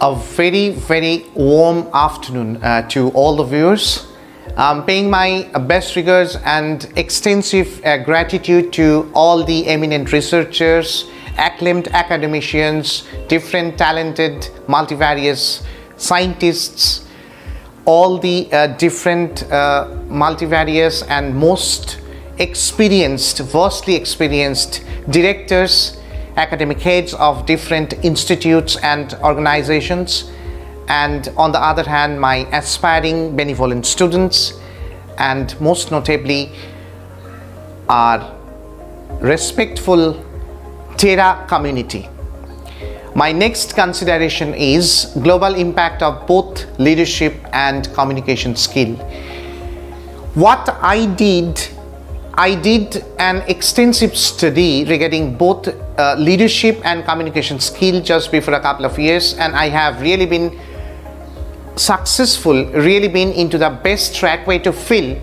A very warm afternoon to all the viewers. I'm paying my best regards and extensive gratitude to all the eminent researchers, acclaimed academicians, different talented multivarious scientists, all the different multivarious and most experienced, vastly experienced directors, academic heads of different institutes and organizations, and on the other hand my aspiring benevolent students, and most notably our respectful Terra community. My next consideration is global impact of both leadership and communication skill. What I did an extensive study regarding both leadership and communication skill just before a couple of years, and I have really been successful, really been into the best track way to feel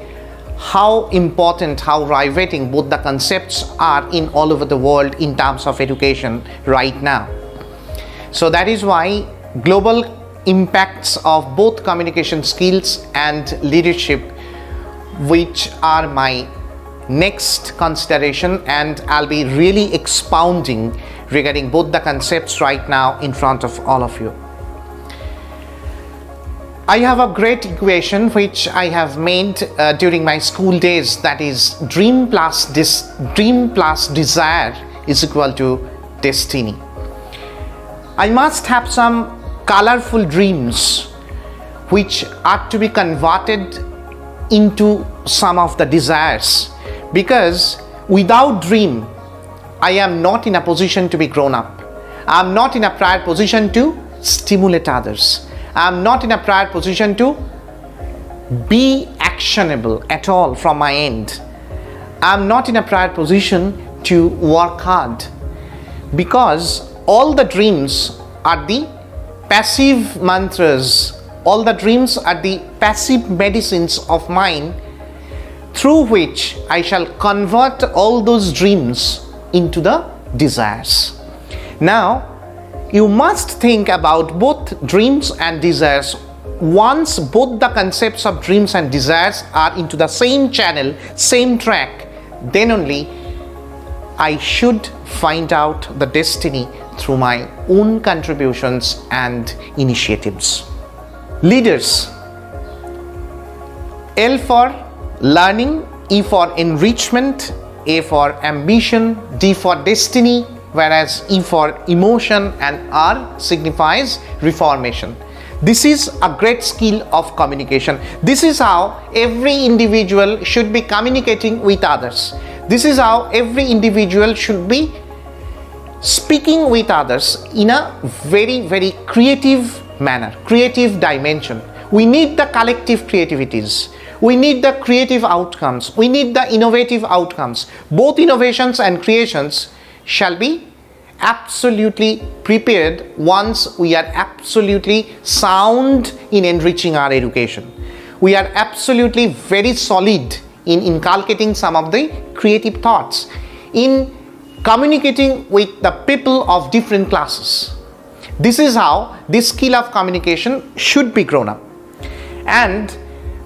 how important, how riveting both the concepts are in all over the world in terms of education right now. So that is why global impacts of both communication skills and leadership, which are my next consideration, and I'll be really expounding regarding both the concepts right now in front of all of you. I have a great equation which I have made during my school days, that is dream plus desire is equal to destiny. I must have some colorful dreams which are to be converted into some of the desires, because without dream I am not in a position to be grown up. I am not in a prior position to stimulate others. I am not in a prior position to be actionable at all from my end. I am not in a prior position to work hard, because all the dreams are the passive mantras, all the dreams are the passive medicines of mine, through which I shall convert all those dreams into the desires. Now, you must think about both dreams and desires. Once both the concepts of dreams and desires are into the same channel, same track, then only I should find out the destiny through my own contributions and initiatives. Leaders. L for learning, E for enrichment, A for ambition, D for destiny, whereas E for emotion, and R signifies reformation. This is a great skill of communication. This is how every individual should be communicating with others. This is how every individual should be speaking with others in a very creative manner, creative dimension. We need the collective creativities. We need the creative outcomes. We need the innovative outcomes. Both innovations and creations shall be absolutely prepared once we are absolutely sound in enriching our education. We are absolutely very solid in inculcating some of the creative thoughts, in communicating with the people of different classes. This is how this skill of communication should be grown up. And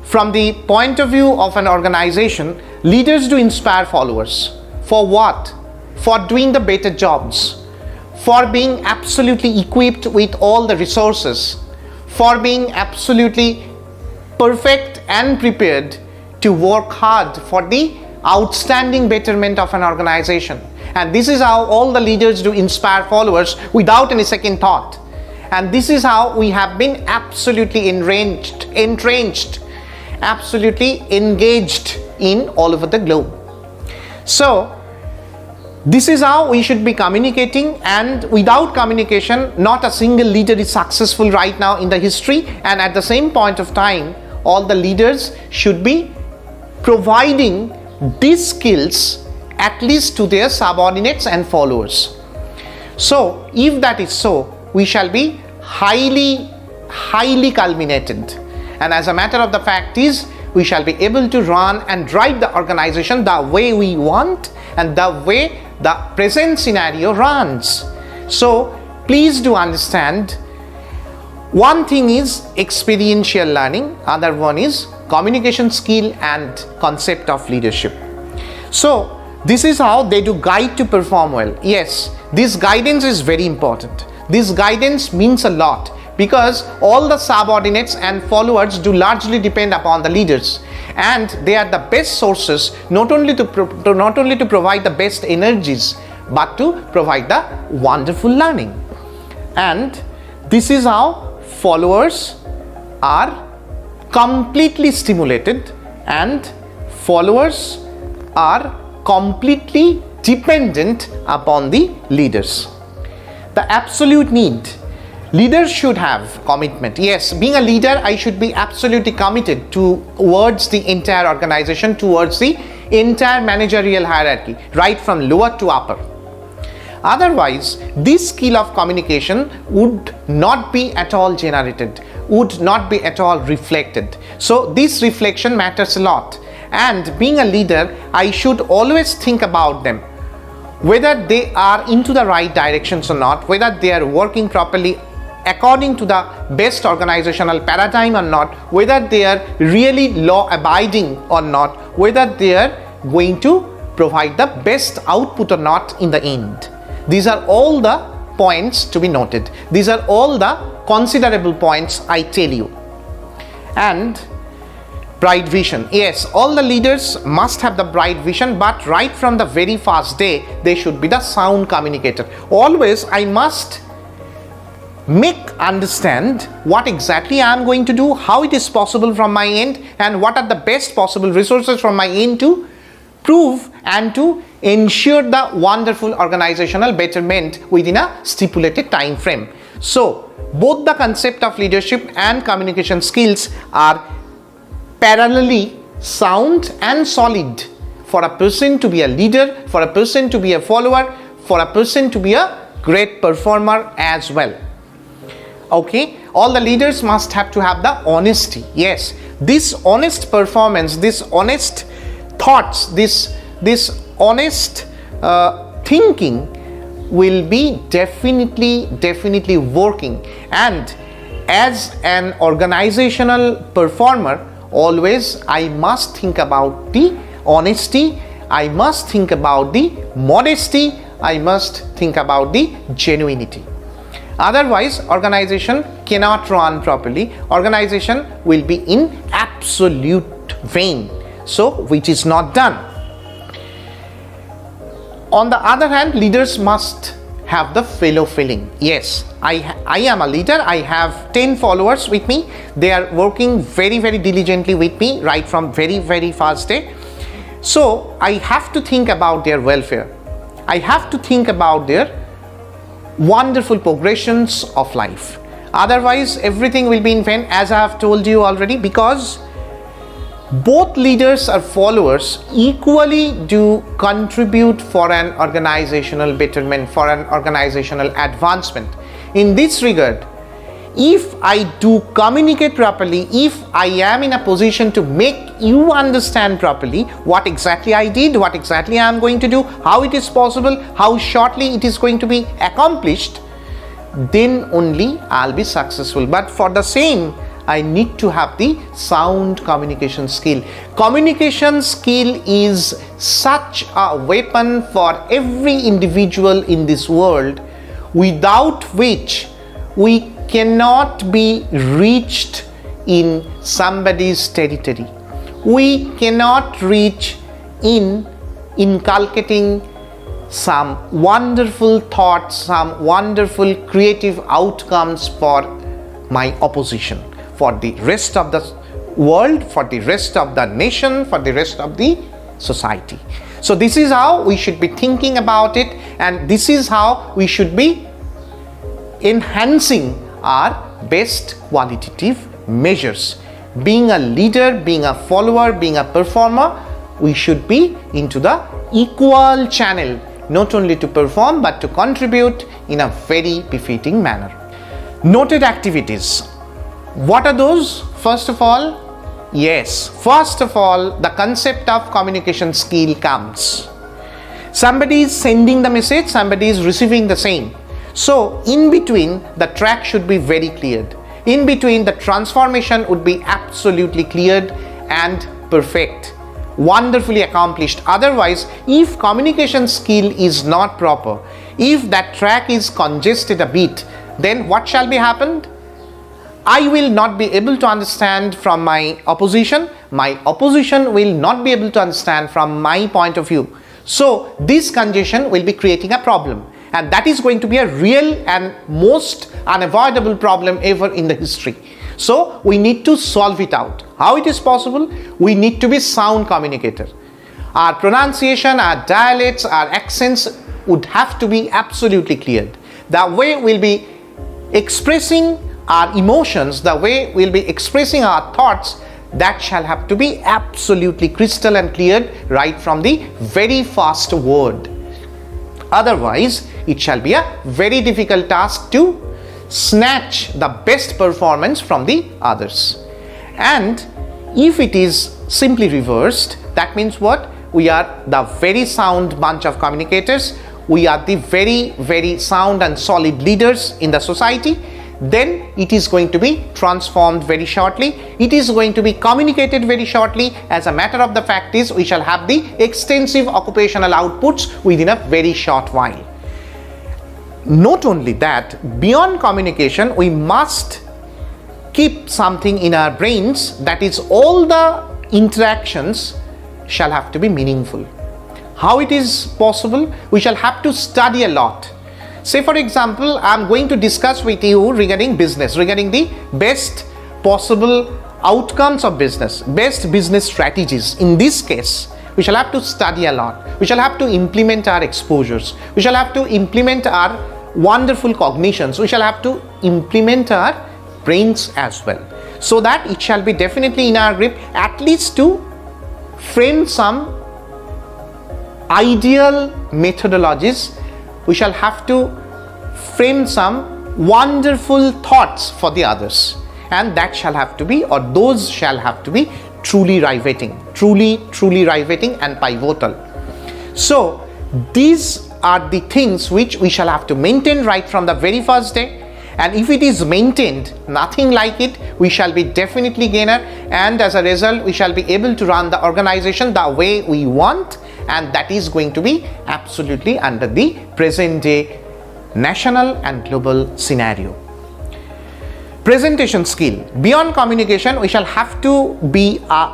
from the point of view of an organization, leaders do inspire followers. For what? For doing the better jobs, for being absolutely equipped with all the resources, for being absolutely perfect and prepared to work hard for the outstanding betterment of an organization. And this is how all the leaders do inspire followers without any second thought. And this is how we have been absolutely entrenched, absolutely engaged in all over the globe. So this is how we should be communicating, and without communication not a single leader is successful right now in the history. And at the same point of time, all the leaders should be providing these skills at least to their subordinates and followers. So if that is so, we shall be highly culminated, and as a matter of the fact is, we shall be able to run and drive the organization the way we want and the way the present scenario runs. So please do understand, One thing is experiential learning, other one is communication skill and concept of leadership. So this is how they do guide to perform well. Yes, this guidance is very important. This guidance means a lot because all the subordinates and followers do largely depend upon the leaders, and they are the best sources not only to provide the best energies but to provide the wonderful learning. And this is how followers are completely stimulated and followers are completely dependent upon the leaders. The absolute need. Leaders should have commitment. Yes, being a leader, I should be absolutely committed towards the entire organization, towards the entire managerial hierarchy, right from lower to upper. Otherwise, this skill of communication would not be at all generated, would not be at all reflected. So this reflection matters a lot. And being a leader, I should always think about them, whether they are into the right directions or not, whether they are working properly according to the best organizational paradigm or not, whether they are really law abiding or not, whether they are going to provide the best output or not in the end. These are all the points to be noted. These are all the considerable points I tell you. And bright vision. Yes, all the leaders must have the bright vision, but right from the very first day, they should be the sound communicator. Always, I must make understand what exactly I am going to do, how it is possible from my end, and what are the best possible resources from my end to prove and to ensure the wonderful organizational betterment within a stipulated time frame. So, both the concept of leadership and communication skills are parallelly sound and solid for a person to be a leader, for a person to be a follower, for a person to be a great performer as well. Okay, all the leaders must have to have the honesty. Yes, this honest performance, this honest thoughts, this honest thinking will be definitely working. And as an organizational performer, always I must think about the honesty, I must think about the modesty, I must think about the genuinity. Otherwise, organization cannot run properly. Organization will be in absolute vain, so which is not done. On the other hand, leaders must have the fellow feeling. Yes, I am a leader. I have 10 followers with me. They are working very diligently with me right from very first day. So I have to think about their welfare. I have to think about their wonderful progressions of life. Otherwise, everything will be in vain, as I have told you already, because both leaders or followers equally do contribute for an organizational betterment, for an organizational advancement. In this regard, if I do communicate properly, if I am in a position to make you understand properly what exactly I did, what exactly I am going to do, how it is possible, how shortly it is going to be accomplished, then only I'll be successful. But for the same, I need to have the sound communication skill. Communication skill is such a weapon for every individual in this world, without which we cannot be reached in somebody's territory. We cannot reach in inculcating some wonderful thoughts, some wonderful creative outcomes for my opposition, for the rest of the world, for the rest of the nation, for the rest of the society. So this is how we should be thinking about it, and this is how we should be enhancing our best qualitative measures. Being a leader, being a follower, being a performer, we should be into the equal channel, not only to perform but to contribute in a very befitting manner. Noted activities. What are those? First of all, the concept of communication skill comes. Somebody is sending the message, somebody is receiving the same. So in between, the track should be very cleared. In between, the transformation would be absolutely cleared and perfect, wonderfully accomplished. Otherwise, if communication skill is not proper, if that track is congested a bit, then what shall be happened? I will not be able to understand from my opposition will not be able to understand from my point of view. So this congestion will be creating a problem, and that is going to be a real and most unavoidable problem ever in the history. So we need to solve it out. How it is possible? We need to be sound communicator. Our pronunciation, our dialects, our accents would have to be absolutely cleared. The way we'll be expressing our emotions, the way we'll be expressing our thoughts, that shall have to be absolutely crystal and cleared right from the very first word. Otherwise, it shall be a very difficult task to snatch the best performance from the others. And if it is simply reversed, that means what? We are the very sound bunch of communicators, we are the very, very sound and solid leaders in the society, then it is going to be transformed very shortly. It is going to be communicated very shortly. As a matter of the fact is, we shall have the extensive occupational outputs within a very short while. Not only that, beyond communication, we must keep something in our brains, that is, all the interactions shall have to be meaningful. How it is possible? We shall have to study a lot. Say for example, I am going to discuss with you regarding business, regarding the best possible outcomes of business, best business strategies. In this case, we shall have to study a lot. We shall have to implement our exposures. We shall have to implement our wonderful cognitions. We shall have to implement our brains as well, so that it shall be definitely in our grip, at least to frame some ideal methodologies. We shall have to frame some wonderful thoughts for the others, and that shall have to be, or those shall have to be truly riveting, truly riveting and pivotal. So these are the things which we shall have to maintain right from the very first day, and if it is maintained, nothing like it, we shall be definitely gainer, and as a result we shall be able to run the organization the way we want, and that is going to be absolutely under the present day national and global scenario. Presentation skill. Beyond communication, we shall have to be the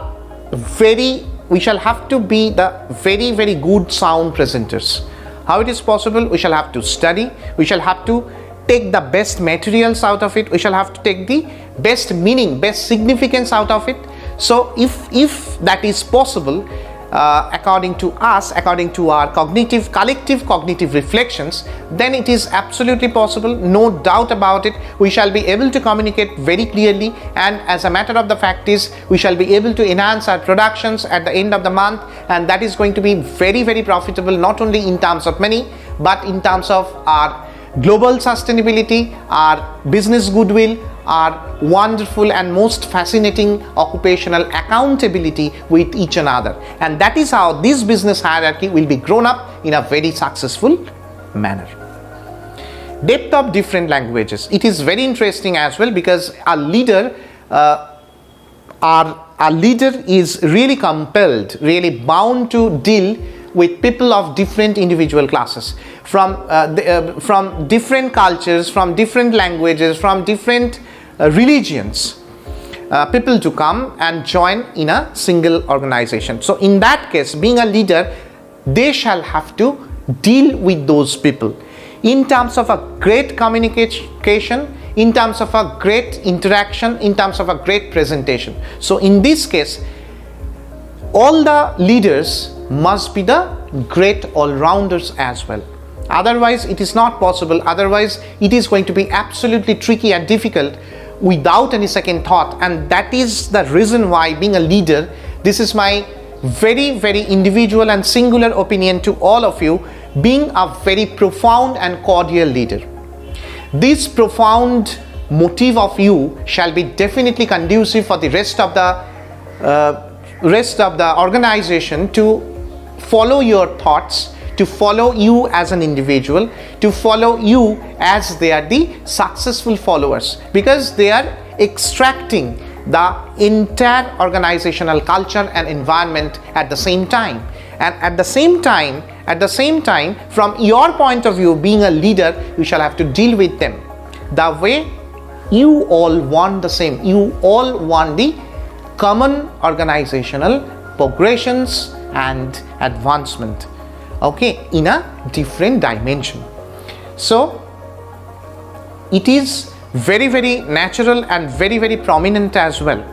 very, very good sound presenters. How it is possible? We shall have to study, we shall have to take the best materials out of it, we shall have to take the best meaning, best significance out of it. So if that is possible, according to us, according to our collective cognitive reflections, then it is absolutely possible, no doubt about it. We shall be able to communicate very clearly, and as a matter of the fact is, we shall be able to enhance our productions at the end of the month, and that is going to be very, very profitable, not only in terms of money, but in terms of our global sustainability, our business goodwill, our wonderful and most fascinating occupational accountability with each another. And that is how this business hierarchy will be grown up in a very successful manner. Depth of different languages. It is very interesting as well, because our leader is really compelled, really bound to deal with people of different individual classes, from different cultures, from different languages, from different religions, people to come and join in a single organization. So in that case, being a leader, they shall have to deal with those people in terms of a great communication, in terms of a great interaction, in terms of a great presentation. So in this case, all the leaders must be the great all-rounders as well. Otherwise it is not possible. Otherwise it is going to be absolutely tricky and difficult without any second thought. And that is the reason why, being a leader, this is my very, very individual and singular opinion to all of you, being a very profound and cordial leader. This profound motive of you shall be definitely conducive for the rest of the organization to follow your thoughts, to follow you as an individual, to follow you as they are the successful followers, because they are extracting the entire organizational culture and environment at the same time. And at the same time, from your point of view, being a leader, you shall have to deal with them the way you all want the same. You all want the common organizational progressions and advancement, okay, in a different dimension. So it is very, very natural and very, very prominent as well.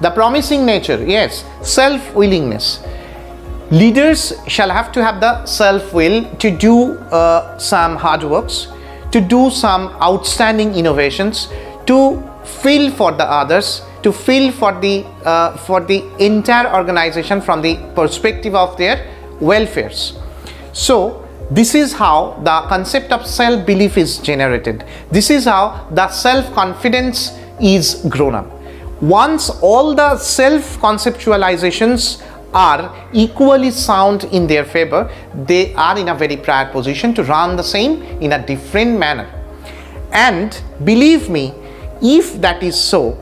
The promising nature, yes, self-willingness. Leaders shall have to have the self-will to do some hard works, to do some outstanding innovations, to feel for the others, to feel for the entire organization from the perspective of their welfares. So this is how the concept of self-belief is generated. This is how the self-confidence is grown up. Once all the self-conceptualizations are equally sound in their favor, they are in a very prior position to run the same in a different manner. And believe me, if that is so,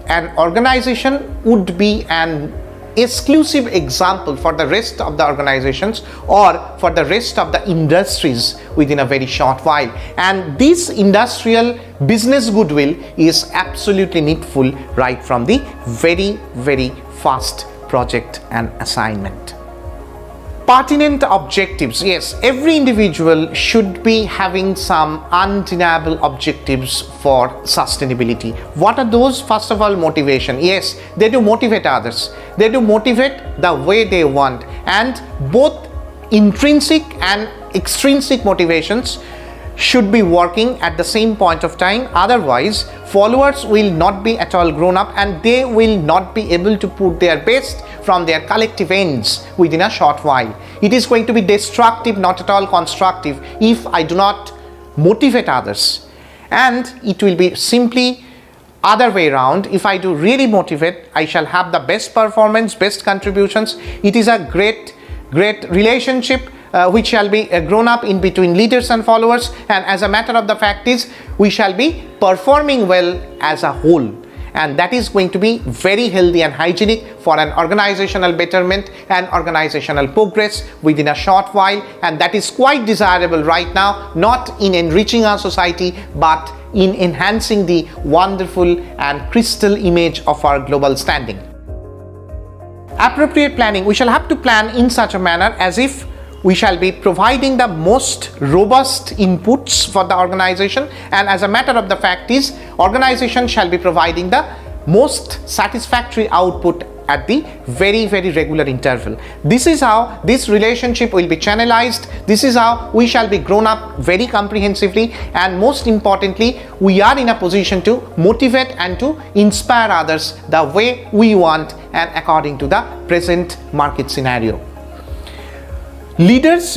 an organization would be an exclusive example for the rest of the organizations or for the rest of the industries within a very short while. And this industrial business goodwill is absolutely needful right from the very, very first project and assignment. Pertinent objectives. Yes, every individual should be having some undeniable objectives for sustainability. What are those? First of all, motivation. Yes, they do motivate others. They do motivate the way they want, and both intrinsic and extrinsic motivations should be working at the same point of time. Otherwise, followers will not be at all grown up and they will not be able to put their best from their collective ends within a short while. It is going to be destructive, not at all constructive, if I do not motivate others. And it will be simply other way around. If I do really motivate, I shall have the best performance, best contributions. It is a great relationship which shall be grown up in between leaders and followers, and as a matter of the fact is, we shall be performing well as a whole, and that is going to be very healthy and hygienic for an organizational betterment and organizational progress within a short while. And that is quite desirable right now, not in enriching our society but in enhancing the wonderful and crystal image of our global standing. Appropriate planning. We shall have to plan in such a manner as if we shall be providing the most robust inputs for the organization, and as a matter of the fact is, organization shall be providing the most satisfactory output at the very, very regular interval. This is how this relationship will be channelized. This is how we shall be grown up very comprehensively, and most importantly, we are in a position to motivate and to inspire others the way we want and according to the present market scenario. Leaders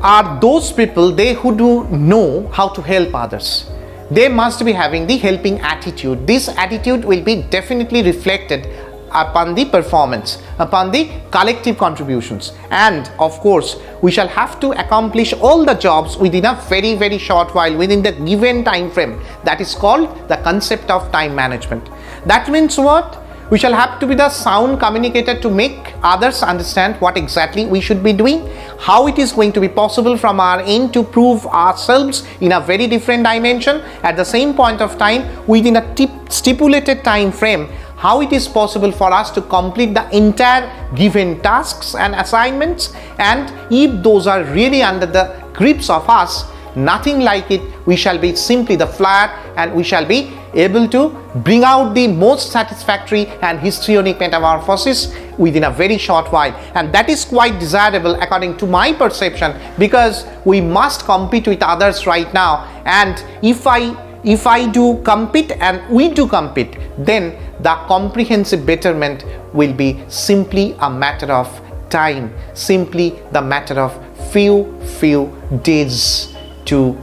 are those people who do know how to help others. They must be having the helping attitude. This attitude will be definitely reflected upon the performance, upon the collective contributions, and of course we shall have to accomplish all the jobs within a very, very short while, within the given time frame. That is called the concept of time management. That means what? We shall have to be the sound communicator to make others understand what exactly we should be doing, how it is going to be possible from our end to prove ourselves in a very different dimension at the same point of time within a stipulated time frame, how it is possible for us to complete the entire given tasks and assignments, and if those are really under the grips of us, nothing like it, we shall be simply the flyer and we shall be able to bring out the most satisfactory and histrionic metamorphosis within a very short while. And that is quite desirable according to my perception, because we must compete with others right now, and if I do compete and we do compete, then the comprehensive betterment will be simply a matter of time, simply the matter of few days to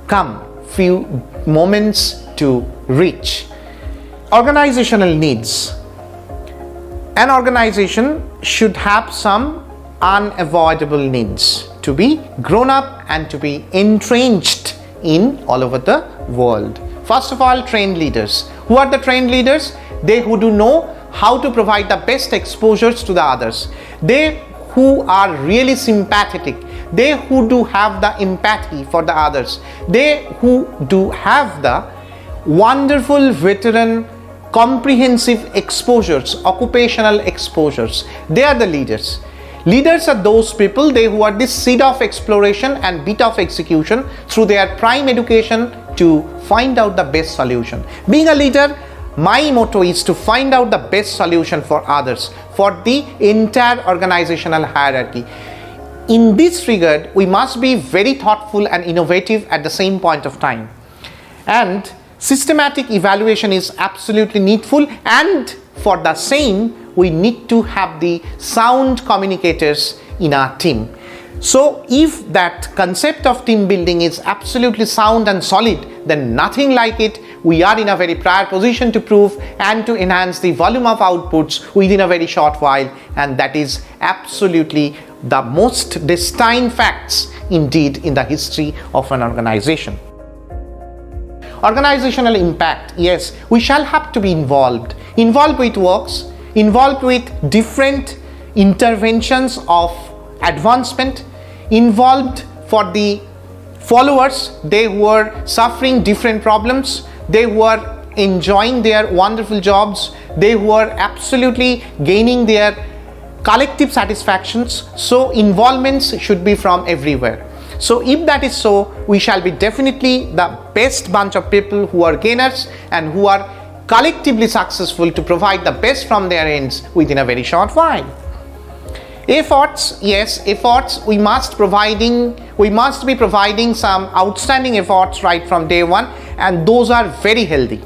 come, few moments to reach. Organizational needs. An organization should have some unavoidable needs. to be grown up and to be entrenched in all over the world. First of all, trained leaders. Who are the trained leaders? They who do know how to provide the best exposures to the others. They who are really sympathetic. They who do have the empathy for the others. They who do have the wonderful veteran comprehensive exposures, occupational exposures. They are the leaders. Leaders are those people who are the seed of exploration and bit of execution through their prime education to find out the best solution. Being a leader, my motto is to find out the best solution for others, for the entire organizational hierarchy. In this regard, we must be very thoughtful and innovative at the same point of time. And systematic evaluation is absolutely needful, and for the same, we need to have the sound communicators in our team. So if that concept of team building is absolutely sound and solid, then nothing like it, we are in a very prior position to prove and to enhance the volume of outputs within a very short while, and that is absolutely the most destined facts indeed in the history of an organization. Organizational impact, yes, we shall have to be involved with works, involved with different interventions of advancement, involved for the followers, they were suffering different problems, they were enjoying their wonderful jobs, they were absolutely gaining their collective satisfactions. So involvements should be from everywhere. So if that is so, we shall be definitely the best bunch of people who are gainers and who are collectively successful to provide the best from their ends within a very short while. Efforts, yes, efforts, we must be providing some outstanding efforts right from day one, and those are very healthy.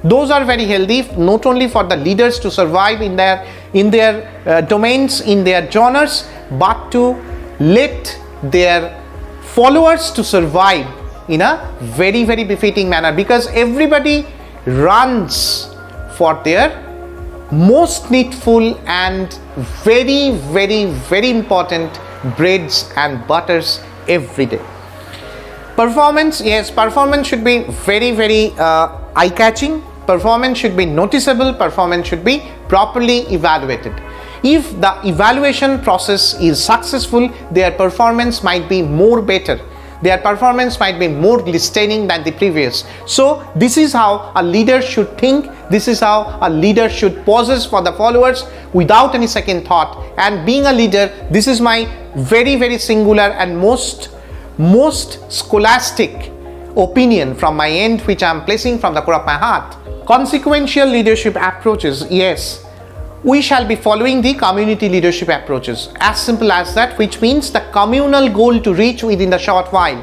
Those are very healthy not only for the leaders to survive in their domains, in their genres, but to let their followers to survive in a very, very befitting manner, because everybody runs for their most needful and very, very, very important breads and butters every day. Performance, yes, performance should be very, very eye-catching. Performance should be noticeable. Performance should be properly evaluated. If the evaluation process is successful, their performance might be more better. Their performance might be more glistening than the previous. So this is how a leader should think. This is how a leader should possess for the followers without any second thought. And being a leader, this is my very, very singular and most scholastic opinion from my end, which I am placing from the core of my heart. Consequential leadership approaches, yes, we shall be following the community leadership approaches, as simple as that, which means the communal goal to reach within the short while.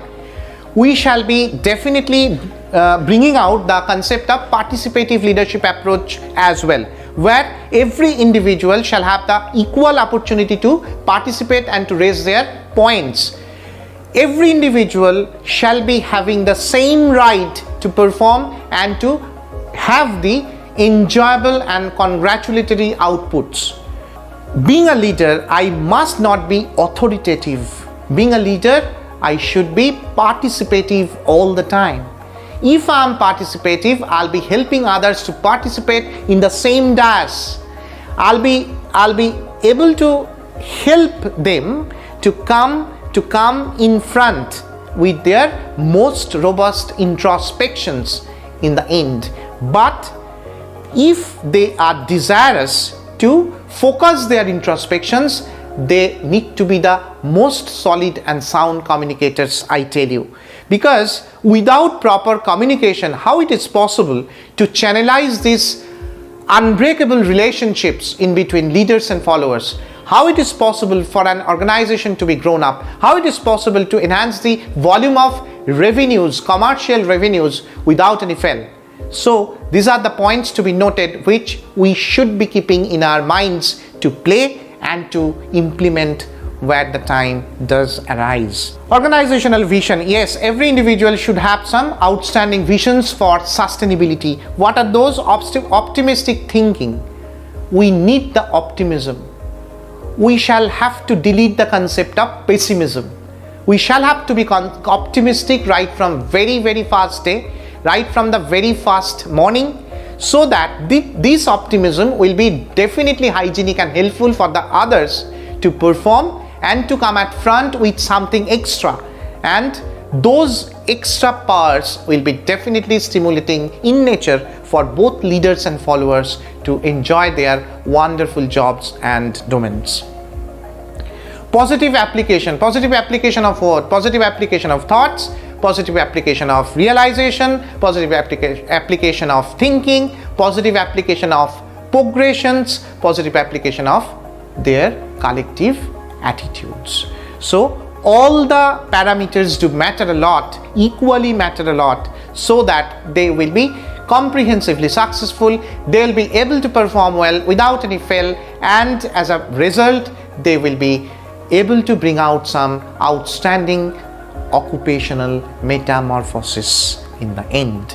We shall be definitely bringing out the concept of participative leadership approach as well, where every individual shall have the equal opportunity to participate and to raise their points. Every individual shall be having the same right to perform and to have the enjoyable and congratulatory outputs. Being a leader, I must not be authoritative. Being a leader, I should be participative all the time. If I am participative, I'll be helping others to participate in the same dais. I'll be able to help them to come in front with their most robust introspections in the end. But if they are desirous to focus their introspections, they need to be the most solid and sound communicators, I tell you. Because without proper communication, how it is possible to channelize these unbreakable relationships in between leaders and followers? How it is possible for an organization to be grown up? How it is possible to enhance the volume of revenues, commercial revenues, without any fail? So these are the points to be noted, which we should be keeping in our minds to play and to implement where the time does arise. Organizational vision, yes, every individual should have some outstanding visions for sustainability. What are those? Optimistic thinking. We need the optimism. We shall have to delete the concept of pessimism. We shall have to be optimistic right from very first day, right from the very first morning, so that this optimism will be definitely hygienic and helpful for the others to perform and to come at front with something extra. And those extra powers will be definitely stimulating in nature for both leaders and followers to enjoy their wonderful jobs and domains. Positive application of what? Positive application of thoughts, positive application of realization, positive application of thinking, positive application of progressions, positive application of their collective attitudes. So all the parameters do matter a lot, equally matter a lot, so that they will be comprehensively successful, they will be able to perform well without any fail, and as a result they will be able to bring out some outstanding occupational metamorphosis in the end.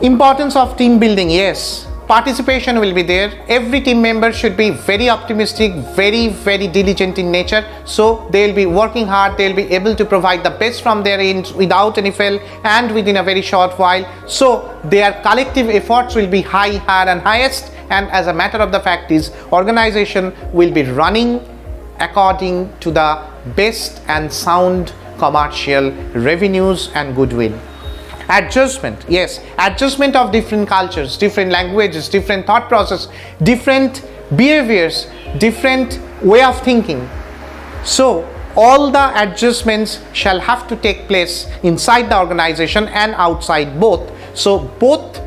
Importance of team building, yes, participation will be there. Every team member should be very optimistic, very diligent in nature, so they will be working hard, they will be able to provide the best from their ends without any fail and within a very short while, so their collective efforts will be higher and highest, and as a matter of the fact is organization will be running according to the best and sound commercial revenues and goodwill. Adjustment, yes, adjustment of different cultures, different languages, different thought process, different behaviors, different way of thinking. So all the adjustments shall have to take place inside the organization and outside both. So both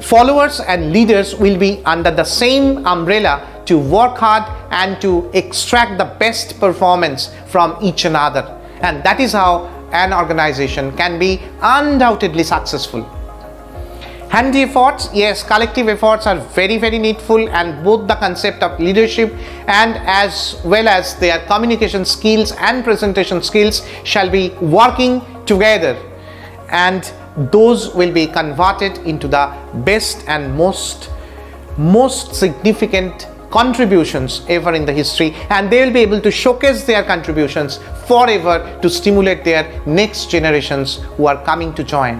followers and leaders will be under the same umbrella to work hard and to extract the best performance from each another, and that is how an organization can be undoubtedly successful. Handy efforts, yes, collective efforts are very needful, and both the concept of leadership and as well as their communication skills and presentation skills shall be working together, and those will be converted into the best and most significant contributions ever in the history, and they will be able to showcase their contributions forever to stimulate their next generations who are coming to join.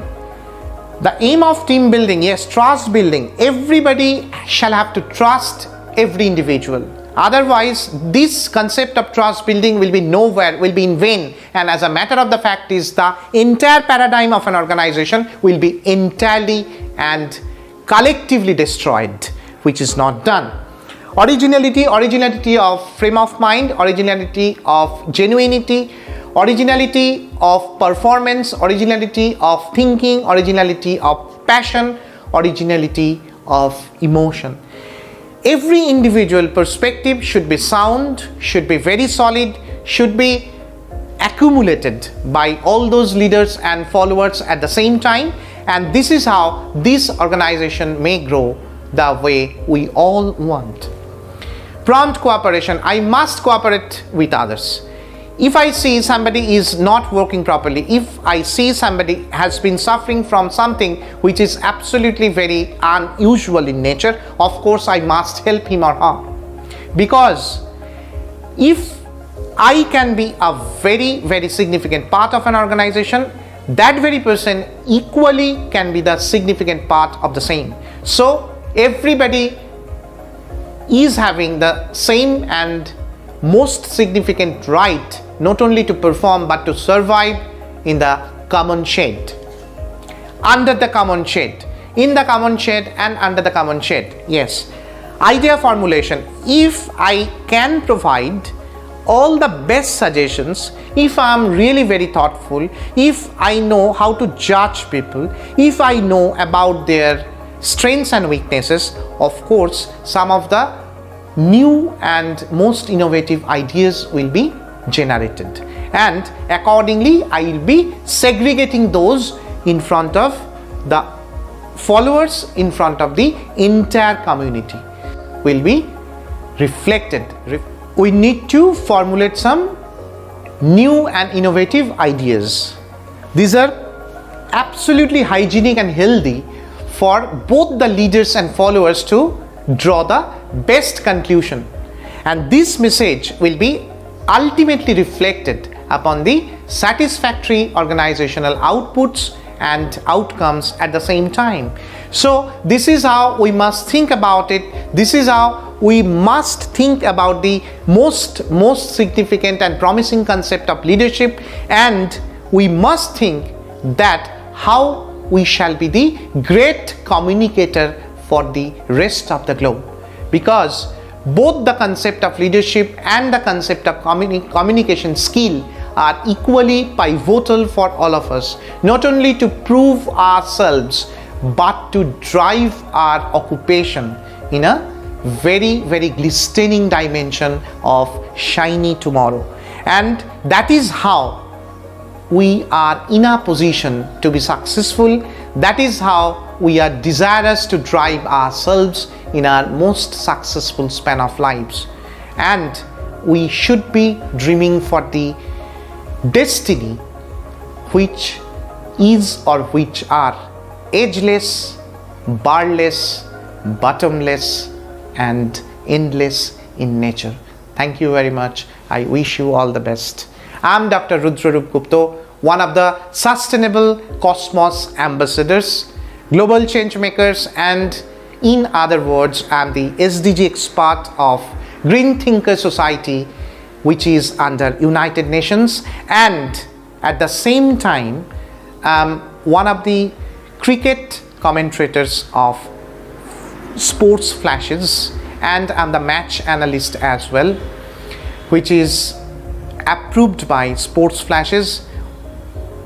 The aim of team building, yes, trust building. Everybody shall have to trust every individual. Otherwise, this concept of trust building will be nowhere, will be in vain, and as a matter of the fact is the entire paradigm of an organization will be entirely and collectively destroyed, which is not done. Originality of frame of mind, originality of genuinity, originality of performance, originality of thinking, originality of passion, originality of emotion. Every individual perspective should be sound, should be very solid, should be accumulated by all those leaders and followers at the same time, and this is how this organization may grow the way we all want. Prompt cooperation. I must cooperate with others. If I see somebody is not working properly, if I see somebody has been suffering from something which is absolutely very unusual in nature, of course I must help him or her. Because if I can be a very significant part of an organization, that very person equally can be the significant part of the same. So everybody is having the same and most significant right not only to perform but to survive in the common shade, under the common shade, in the common shade and under the common shade. Yes, idea formulation. If I can provide all the best suggestions, if I am really very thoughtful, if I know how to judge people, if I know about their strengths and weaknesses, of course some of the new and most innovative ideas will be generated, and accordingly I will be segregating those in front of the followers, in front of the entire community, will be reflected. We need to formulate some new and innovative ideas. These are absolutely hygienic and healthy for both the leaders and followers to draw the best conclusion, and this message will be ultimately reflected upon the satisfactory organizational outputs and outcomes at the same time. So this is how we must think about it. This is how we must think about the most significant and promising concept of leadership, and we must think that how we shall be the great communicator for the rest of the globe, because both the concept of leadership and the concept of communication skill are equally pivotal for all of us, not only to prove ourselves but to drive our occupation in a very glistening dimension of shiny tomorrow. And that is how we are in a position to be successful. That is how we are desirous to drive ourselves in our most successful span of lives. And we should be dreaming for the destiny which is or which are ageless, barless, bottomless and endless in nature. Thank you very much. I wish you all the best. I'm Dr. Rudrarup Gupta, one of the Sustainable Cosmos Ambassadors, Global Change Makers, and in other words, I'm the SDG expert of Green Thinker Society, which is under United Nations, and at the same time, one of the cricket commentators of Sports Flashes, and I'm the match analyst as well, which is approved by Sports Flashes,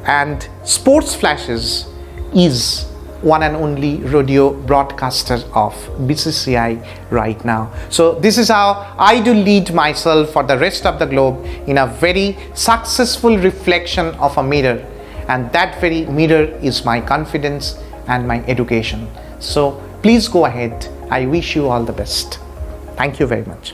and Sports Flashes is one and only rodeo broadcaster of BCCI right now. So this is how I do lead myself for the rest of the globe in a very successful reflection of a mirror, and that very mirror is my confidence and my education. So please go ahead. I wish you all the best. Thank you very much.